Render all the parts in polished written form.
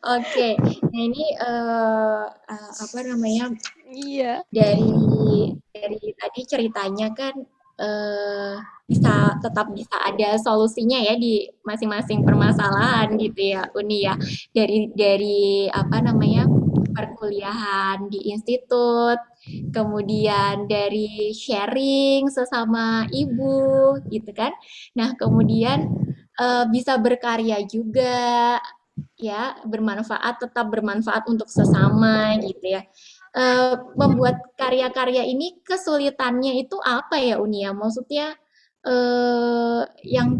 Oke, nah ini apa namanya, Iya. dari tadi ceritanya kan bisa tetap bisa ada solusinya ya di masing-masing permasalahan gitu ya Uni ya, dari apa namanya, perkuliahan di institut, kemudian dari sharing sesama ibu gitu kan. Nah kemudian bisa berkarya juga ya, bermanfaat, tetap bermanfaat untuk sesama gitu ya. Membuat karya-karya ini kesulitannya itu apa ya Uni ya? Maksudnya yang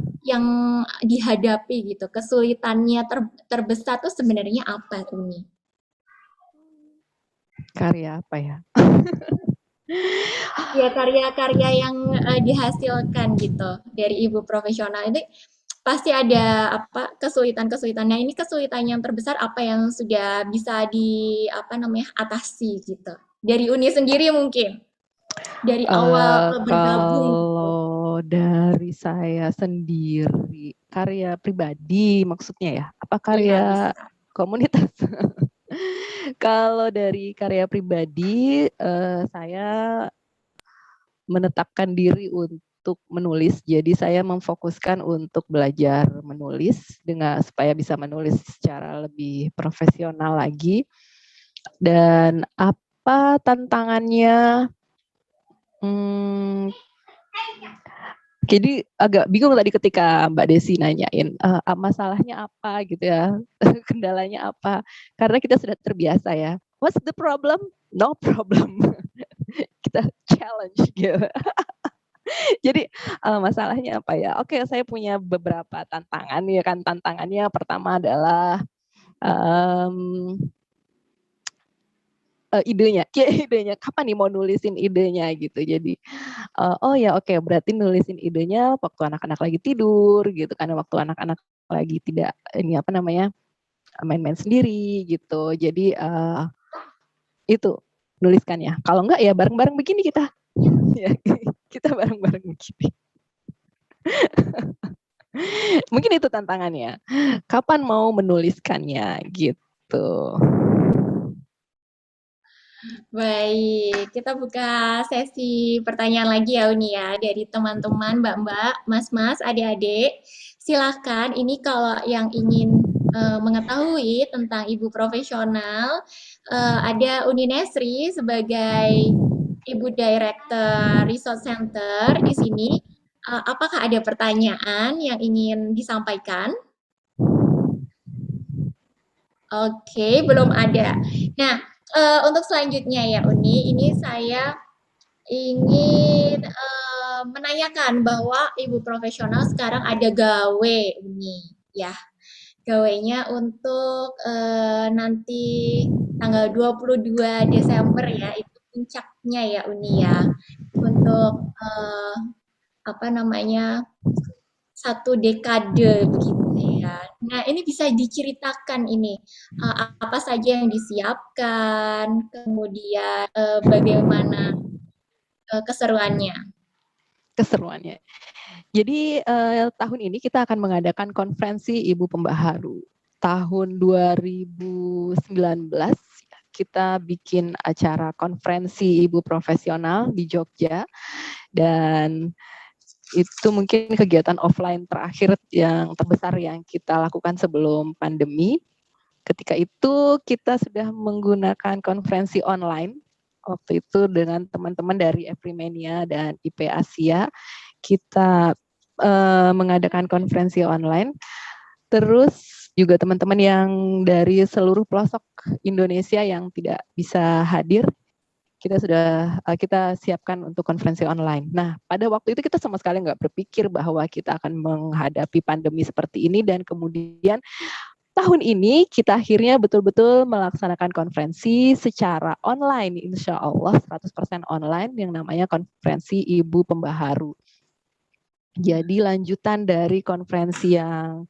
dihadapi gitu, kesulitannya terbesar tuh sebenarnya apa Uni? Karya apa ya? Ya karya-karya yang dihasilkan gitu dari ibu profesional ini pasti ada apa kesulitan-kesulitan. Nah, ini kesulitan yang terbesar apa yang sudah bisa di apa namanya atasi gitu. Dari Uni sendiri mungkin dari awal bergabung gitu. Kalau dari saya sendiri, karya pribadi maksudnya ya? Apa Iya karya bisa. komunitas? Kalau dari karya pribadi, saya menetapkan diri untuk menulis. Jadi saya memfokuskan untuk belajar menulis dengan supaya bisa menulis secara lebih profesional lagi. Dan apa tantangannya? Hmm, jadi agak bingung tadi ketika Mbak Desi nanyain masalahnya apa gitu ya, kendalanya apa? Karena kita sudah terbiasa ya. What's the problem? No problem. Kita challenge gitu. Jadi masalahnya apa ya? Oke, saya punya beberapa tantangan ya kan. Tantangannya pertama adalah um, idenya, idenya kapan nih mau nulisin idenya gitu. Jadi oh ya oke, berarti nulisin idenya waktu anak-anak lagi tidur gitu kan, waktu anak-anak lagi tidak ini apa namanya main-main sendiri gitu. Jadi itu nuliskannya. Kalau enggak ya bareng-bareng begini kita, ya kita bareng-bareng begini. Mungkin itu tantangannya. Kapan mau menuliskannya gitu. Baik, kita buka sesi pertanyaan lagi ya Uni ya dari teman-teman, Mbak-mbak, Mas-mas, adik-adik. Silahkan, ini kalau yang ingin mengetahui tentang ibu profesional, ada Uni Nesri sebagai Ibu Director Resource Center di sini. Apakah ada pertanyaan yang ingin disampaikan? Oke, belum ada. Nah, untuk selanjutnya ya Uni, ini saya ingin menanyakan bahwa ibu profesional sekarang ada gawe Uni, ya. Gawainya untuk nanti tanggal 22 Desember ya, itu puncaknya ya Uni ya. Untuk apa namanya? Satu dekade begitu ya. Nah, ini bisa diceritakan ini apa saja yang disiapkan, kemudian bagaimana keseruannya. Keseruannya. Jadi tahun ini kita akan mengadakan konferensi Ibu Pembaharu. Tahun 2019 kita bikin acara konferensi Ibu Profesional di Jogja, dan itu mungkin kegiatan offline terakhir yang terbesar yang kita lakukan sebelum pandemi. Ketika itu kita sudah menggunakan konferensi online waktu itu dengan teman-teman dari Everymania dan IP Asia. Kita mengadakan konferensi online. Terus juga teman-teman yang dari seluruh pelosok Indonesia yang tidak bisa hadir, kita siapkan untuk konferensi online. Nah, pada waktu itu kita sama sekali nggak berpikir bahwa kita akan menghadapi pandemi seperti ini, dan kemudian tahun ini kita akhirnya betul-betul melaksanakan konferensi secara online, insya Allah 100% online, yang namanya konferensi Ibu Pembaharu. Jadi lanjutan dari konferensi yang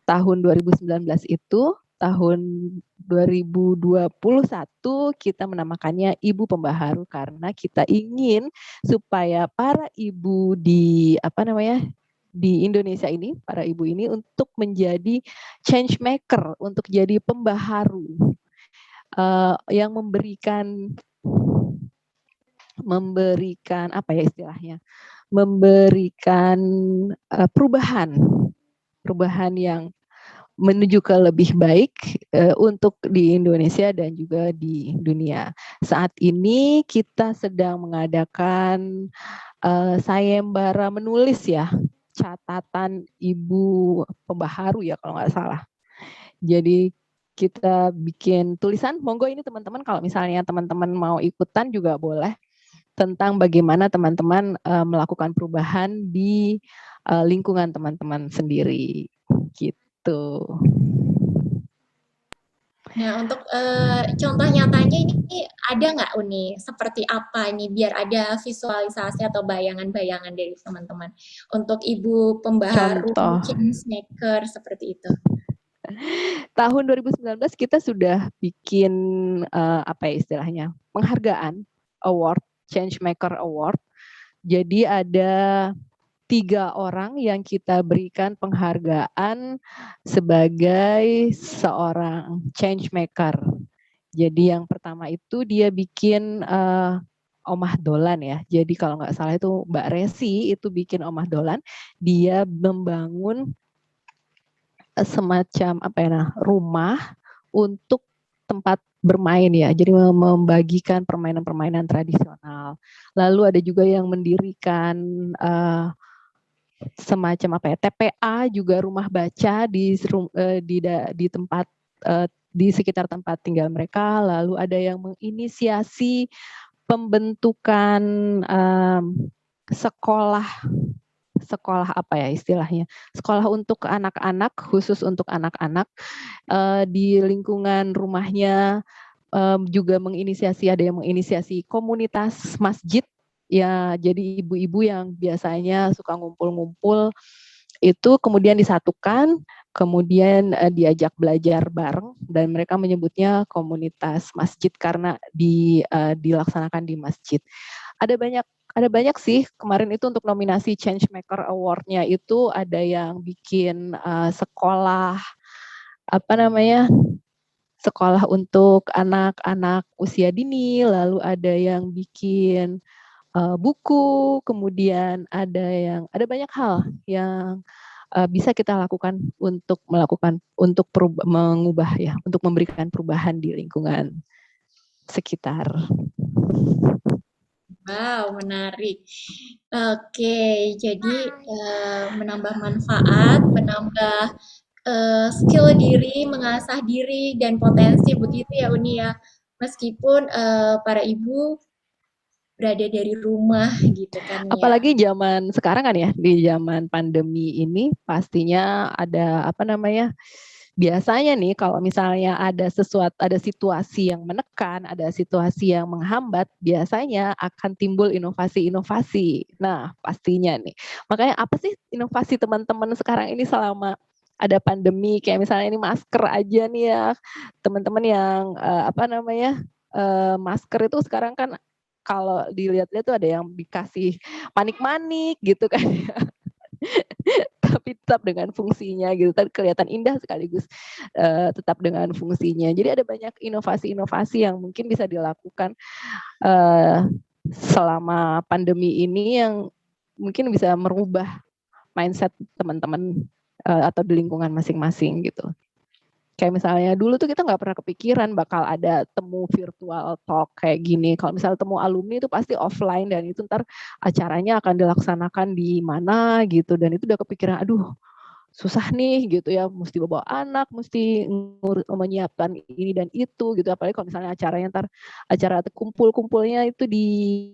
tahun 2019 itu, tahun 2021 kita menamakannya Ibu Pembaharu karena kita ingin supaya para ibu di apa namanya di Indonesia ini, para ibu ini untuk menjadi change maker, untuk jadi pembaharu yang memberikan apa ya istilahnya, memberikan perubahan yang menuju ke lebih baik untuk di Indonesia dan juga di dunia. Saat ini kita sedang mengadakan sayembara menulis ya, catatan ibu pembaharu ya kalau nggak salah. Jadi kita bikin tulisan, monggo ini teman-teman kalau misalnya teman-teman mau ikutan juga boleh, tentang bagaimana teman-teman melakukan perubahan di lingkungan teman-teman sendiri gitu. Nah, untuk contoh nyatanya ini ada nggak Uni? Seperti apa ini biar ada visualisasi atau bayangan-bayangan dari teman-teman untuk ibu pembaharu, Contoh, change maker seperti itu. tahun 2019 kita sudah bikin apa ya istilahnya, penghargaan award, Change Maker Award. Jadi ada 3 orang yang kita berikan penghargaan sebagai seorang change maker. Jadi yang pertama itu dia bikin omah dolan ya. Jadi kalau nggak salah itu Mbak Resi itu bikin omah dolan. Dia membangun semacam apa ya, rumah untuk tempat bermain ya. Jadi membagikan permainan-permainan tradisional. Lalu ada juga yang mendirikan semacam apa ya, TPA juga rumah baca di tempat di sekitar tempat tinggal mereka. Lalu ada yang menginisiasi pembentukan sekolah apa ya istilahnya, sekolah untuk anak-anak, khusus untuk anak-anak di lingkungan rumahnya. Juga ada yang menginisiasi komunitas masjid ya, jadi ibu-ibu yang biasanya suka ngumpul-ngumpul itu kemudian disatukan, kemudian diajak belajar bareng dan mereka menyebutnya komunitas masjid karena dilaksanakan di masjid. Ada banyak sih kemarin itu untuk nominasi Changemaker Award-nya itu ada yang bikin sekolah apa namanya, sekolah untuk anak-anak usia dini, lalu ada yang bikin buku, kemudian ada banyak hal yang bisa kita lakukan untuk mengubah ya, untuk memberikan perubahan di lingkungan sekitar. Wow, menarik. Oke, jadi menambah manfaat, menambah skill diri, mengasah diri dan potensi begitu ya Uni ya. Meskipun para ibu berada dari rumah gitu kan ya. Apalagi zaman sekarang kan ya, di zaman pandemi ini pastinya ada apa namanya, biasanya nih kalau misalnya ada situasi yang menekan, ada situasi yang menghambat, biasanya akan timbul inovasi-inovasi. Nah, pastinya nih. Makanya apa sih inovasi teman-teman sekarang ini selama ada pandemi, kayak misalnya ini masker aja nih ya, teman-teman yang apa namanya, masker itu sekarang kan kalau dilihat-lihat tuh ada yang dikasih manik-manik gitu kan. Tapi tetap dengan fungsinya gitu, tapi kelihatan indah sekaligus tetap dengan fungsinya. Jadi ada banyak inovasi-inovasi yang mungkin bisa dilakukan selama pandemi ini yang mungkin bisa merubah mindset teman-teman atau di lingkungan masing-masing gitu. Kayak misalnya dulu tuh kita nggak pernah kepikiran bakal ada temu virtual talk kayak gini. Kalau misalnya temu alumni itu pasti offline dan itu ntar acaranya akan dilaksanakan di mana gitu. Dan itu udah kepikiran, aduh susah nih gitu ya, mesti bawa anak, mesti menyiapkan ini dan itu gitu. Apalagi kalau misalnya acara kumpul-kumpulnya itu di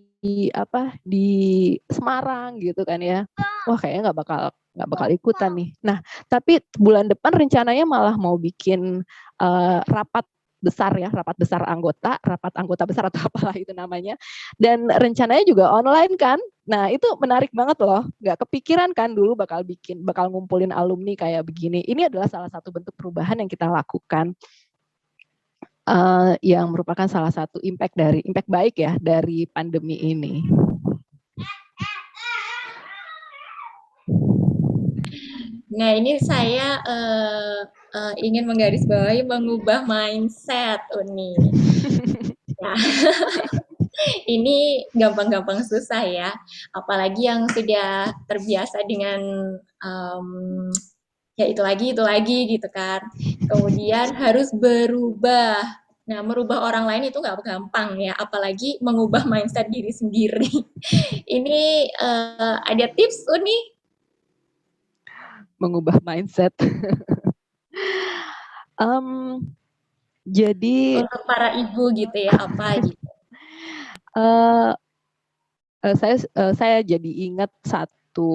Semarang gitu kan ya. Wah kayaknya nggak bakal ikutan nih. Nah tapi bulan depan rencananya malah mau bikin rapat besar rapat anggota besar atau apalah itu namanya. Dan rencananya juga online kan. Nah itu menarik banget loh. Nggak kepikiran kan dulu bakal ngumpulin alumni kayak begini. Ini adalah salah satu bentuk perubahan yang kita lakukan. Yang merupakan salah satu impact baik ya dari pandemi ini. Nah, ini saya ingin menggarisbawahi mengubah mindset, Uni. Nah, ini gampang-gampang susah ya. Apalagi yang sudah terbiasa dengan um, ya itu lagi gitu kan. Kemudian harus berubah. Nah, merubah orang lain itu nggak gampang ya, apalagi mengubah mindset diri sendiri. Ini ada tips, Uni? Mengubah mindset. um, jadi Untuk para ibu gitu ya, apa gitu. uh, saya jadi ingat satu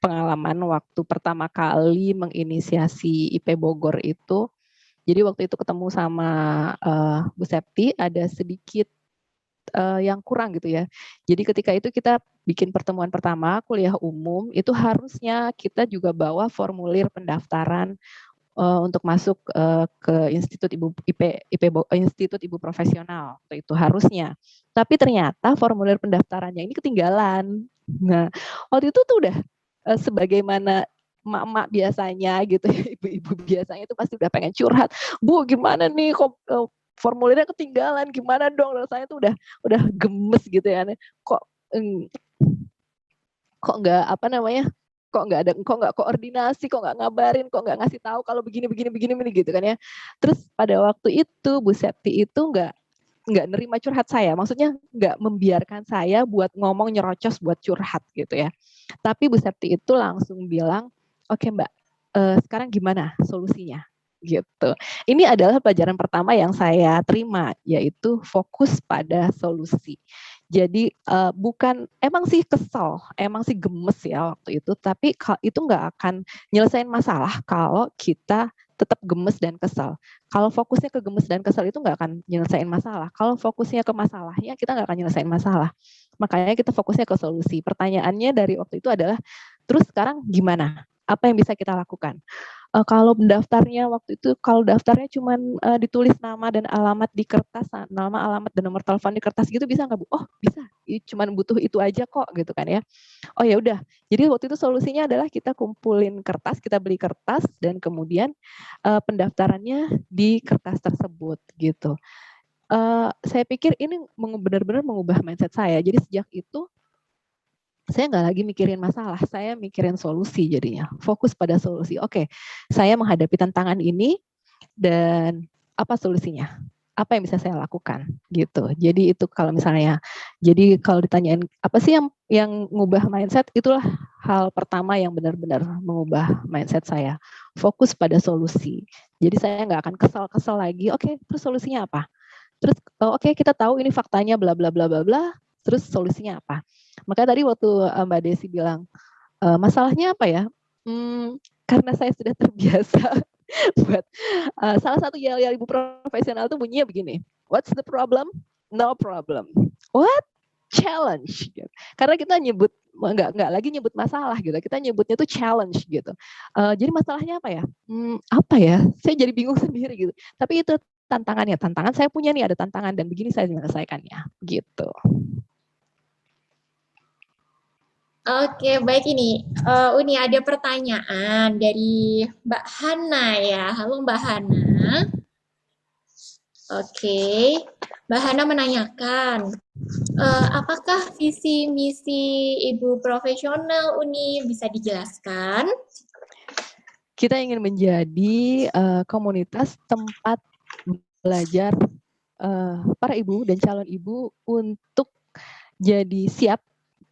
pengalaman waktu pertama kali menginisiasi IP Bogor itu. Jadi waktu itu ketemu sama Bu Septi, ada sedikit yang kurang gitu ya. Jadi ketika itu kita bikin pertemuan pertama kuliah umum, itu harusnya kita juga bawa formulir pendaftaran untuk masuk ke Institut Institut Ibu Profesional itu harusnya. Tapi ternyata formulir pendaftarannya ini ketinggalan. Nah, waktu itu tuh udah sebagaimana emak-emak biasanya gitu, ibu-ibu biasanya itu pasti udah pengen curhat. Bu, gimana nih kok formulirnya ketinggalan, gimana dong? Rasanya tuh udah gemes gitu ya. Kok kok nggak apa namanya, kok nggak koordinasi, kok nggak ngabarin, kok nggak ngasih tahu kalau begini gitu kan ya. Terus pada waktu itu Bu Septi itu nggak nerima curhat saya, maksudnya nggak membiarkan saya buat ngomong nyerocos buat curhat gitu ya. Tapi Bu Septi itu langsung bilang, oke Mbak, sekarang gimana solusinya? Gitu. Ini adalah pelajaran pertama yang saya terima, yaitu fokus pada solusi. Jadi bukan, emang sih kesel, emang sih gemes ya waktu itu, tapi itu nggak akan nyelesain masalah kalau kita tetap gemes dan kesel. Kalau fokusnya ke gemes dan kesel itu nggak akan nyelesain masalah. Kalau fokusnya ke masalahnya, kita nggak akan nyelesain masalah. Makanya kita fokusnya ke solusi. Pertanyaannya dari waktu itu adalah, terus sekarang gimana? Apa yang bisa kita lakukan? Kalau daftarnya waktu itu, kalau daftarnya cuma ditulis nama dan alamat di kertas, nama, alamat dan nomor telepon di kertas gitu bisa nggak Bu? Oh bisa, cuma butuh itu aja kok gitu kan ya. Oh ya udah. Jadi waktu itu solusinya adalah kita kumpulin kertas, kita beli kertas dan kemudian pendaftarannya di kertas tersebut gitu. Saya pikir ini benar-benar mengubah mindset saya. Jadi sejak itu saya nggak lagi mikirin masalah, saya mikirin solusi jadinya. Fokus pada solusi. Oke, saya menghadapi tantangan ini dan apa solusinya? Apa yang bisa saya lakukan gitu. Jadi itu kalau misalnya, jadi kalau ditanyain apa sih yang ngubah mindset, itulah hal pertama yang benar-benar mengubah mindset saya. Fokus pada solusi. Jadi saya nggak akan kesal-kesal lagi. Oke, terus solusinya apa? Terus oke, kita tahu ini faktanya bla bla bla bla bla. Terus solusinya apa? Makanya tadi waktu Mbak Desi bilang masalahnya apa ya? Karena saya sudah terbiasa buat salah satu yel-yel ibu profesional tuh bunyinya begini. What's the problem? No problem. What? Challenge. Gitu. Karena kita nyebut nggak lagi nyebut masalah gitu. Kita nyebutnya tuh challenge gitu. Jadi masalahnya apa ya? Apa ya? Saya jadi bingung sendiri gitu. Tapi itu tantangannya. Tantangan saya punya nih, ada tantangan dan begini saya menyelesaikannya gitu. Oke, baik ini. Uni ada pertanyaan dari Mbak Hana ya. Halo Mbak Hana. Oke, Mbak Hana menanyakan, apakah visi misi ibu profesional Uni bisa dijelaskan? Kita ingin menjadi komunitas tempat belajar para ibu dan calon ibu untuk jadi siap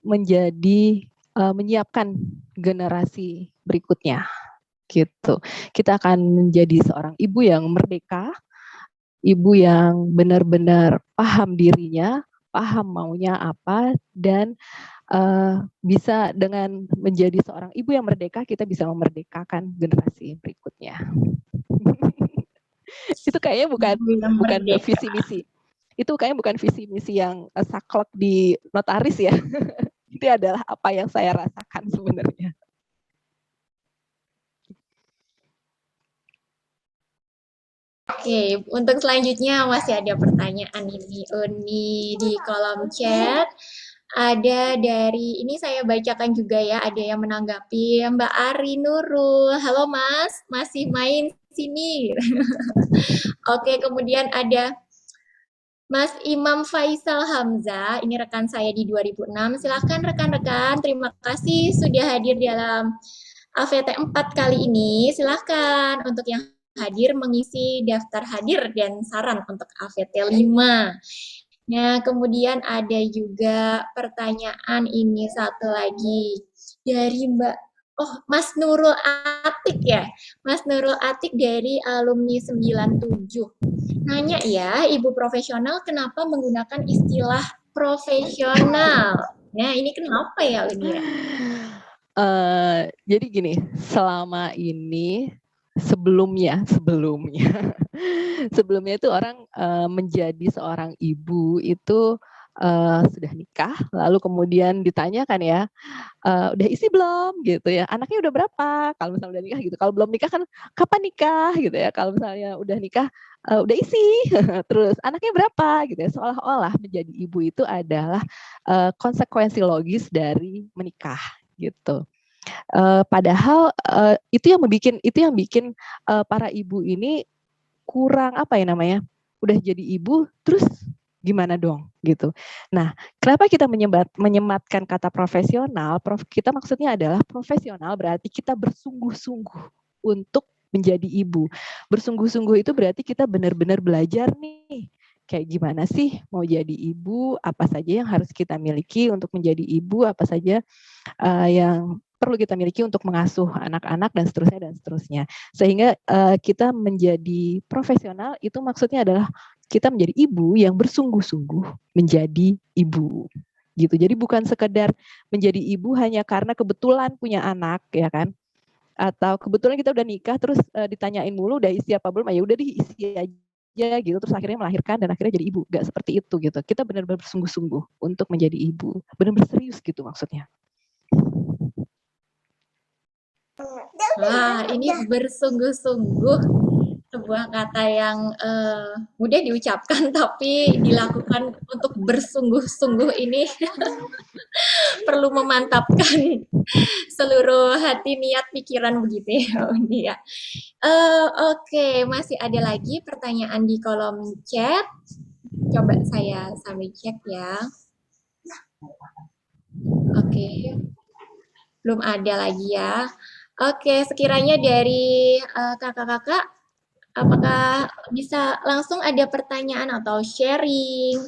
menjadi menyiapkan generasi berikutnya gitu. Kita akan menjadi seorang ibu yang merdeka, ibu yang benar-benar paham dirinya, paham maunya apa, dan bisa dengan menjadi seorang ibu yang merdeka, kita bisa memerdekakan generasi berikutnya. Itu kayaknya bukan Ibu yang bukan merdeka. visi misi. Itu kayaknya bukan visi misi yang saklek di notaris ya. Itu adalah apa yang saya rasakan sebenarnya. Oke, untuk selanjutnya masih ada pertanyaan ini Uni di kolom chat. Ada dari ini saya bacakan juga ya, ada yang menanggapi, Mbak Ari Nurul. Halo Mas, masih main sini. Oke, kemudian ada Mas Imam Faisal Hamzah, ini rekan saya di 2006. Silahkan rekan-rekan, terima kasih sudah hadir dalam AVT 4 kali ini. Silahkan untuk yang hadir mengisi daftar hadir dan saran untuk AVT 5. Nah, kemudian ada juga pertanyaan ini satu lagi dari Mbak Mas Nurul Atik ya. Mas Nurul Atik dari alumni 97. Nanya ya, Ibu profesional kenapa menggunakan istilah profesional? Nah, ini kenapa ya, Uni ya? Jadi gini, selama ini sebelumnya itu orang menjadi seorang ibu itu sudah nikah, lalu kemudian ditanyakan ya, udah isi belum gitu ya, anaknya udah berapa, kalau misalnya udah nikah gitu, kalau belum nikah kan kapan nikah gitu ya, kalau misalnya udah nikah udah isi, terus anaknya berapa gitu ya, seolah-olah menjadi ibu itu adalah konsekuensi logis dari menikah gitu. Padahal itu yang bikin para ibu ini kurang apa ya namanya, udah jadi ibu terus gimana dong gitu. Nah, kenapa kita menyematkan kata profesional? Kita maksudnya adalah profesional berarti kita bersungguh-sungguh untuk menjadi ibu. Bersungguh-sungguh itu berarti kita benar-benar belajar nih. Kayak gimana sih mau jadi ibu, apa saja yang harus kita miliki untuk menjadi ibu, apa saja yang perlu kita miliki untuk mengasuh anak-anak dan seterusnya. Sehingga kita menjadi profesional itu maksudnya adalah kita menjadi ibu yang bersungguh-sungguh menjadi ibu. Gitu. Jadi bukan sekedar menjadi ibu hanya karena kebetulan punya anak, ya kan? Atau kebetulan kita udah nikah terus ditanyain mulu udah isi apa belum, ya udah diisi aja gitu, terus akhirnya melahirkan dan akhirnya jadi ibu. Gak seperti itu gitu. Kita benar-benar bersungguh-sungguh untuk menjadi ibu. Benar-benar serius gitu maksudnya. Wah, ini bersungguh-sungguh sebuah kata yang mudah diucapkan tapi dilakukan untuk bersungguh-sungguh ini perlu memantapkan seluruh hati, niat, pikiran begitu ya, Undi ya. Oke, masih ada lagi pertanyaan di kolom chat. Coba saya sambil cek ya. Oke, belum ada lagi ya. Oke, sekiranya dari kakak-kakak, apakah bisa langsung ada pertanyaan atau sharing?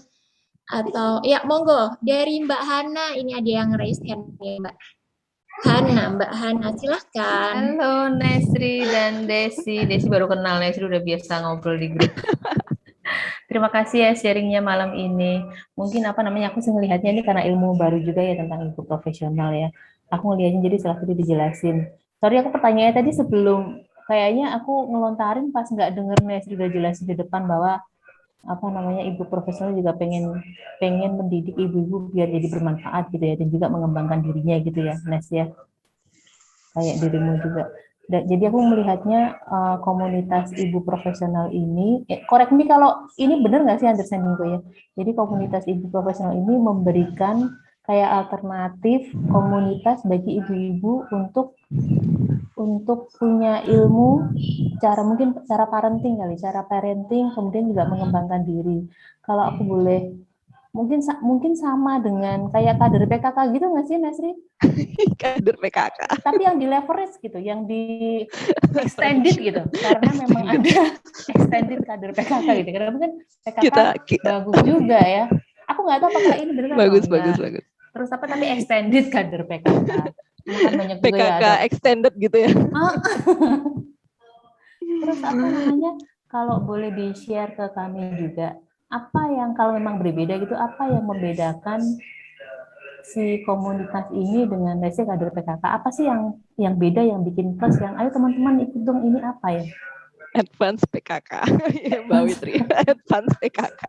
Atau, ya monggo, dari Mbak Hana, ini ada yang raise hand nih Mbak Hana, silahkan. Halo Nesri dan Desi. Desi baru kenal, Nesri udah biasa ngobrol di grup. Terima kasih ya sharingnya malam ini. Mungkin aku sih ngelihatnya ini karena ilmu baru juga ya tentang ibu profesional ya. Aku ngelihatnya jadi setelah itu dijelasin. Sorry aku pertanyaannya tadi sebelum, kayaknya aku ngelontarin pas nggak denger Nesri udah jelasin di depan bahwa ibu profesional juga pengen mendidik ibu-ibu biar jadi bermanfaat gitu ya, dan juga mengembangkan dirinya gitu ya, Nes ya. Kayak dirimu juga. Jadi aku melihatnya komunitas ibu profesional ini, correct me kalau ini benar nggak sih understandingku ya. Jadi komunitas ibu profesional ini memberikan kayak alternatif komunitas bagi ibu-ibu untuk punya ilmu mungkin cara parenting, kemudian juga mengembangkan diri. Kalau aku boleh mungkin sama dengan kayak kader PKK gitu nggak sih, Nesri? Kader PKK. Tapi yang di leverage gitu, yang di extended gitu, karena memang ada extended kader PKK gitu. Karena mungkin PKK bagus juga ya. Aku nggak tahu apakah ini benar bagus, atau enggak. Bagus. Terus tapi extended kader PKK. Kan banyak juga PKK ya, extended gitu ya. Terus kalau boleh di-share ke kami juga, apa yang kalau memang berbeda gitu, apa yang membedakan si komunitas ini dengan kader PKK? Apa sih yang beda, yang bikin plus, yang ayo teman-teman ikut dong, ini apa ya? Advance PKK. Mbak Witri, Advance PKK.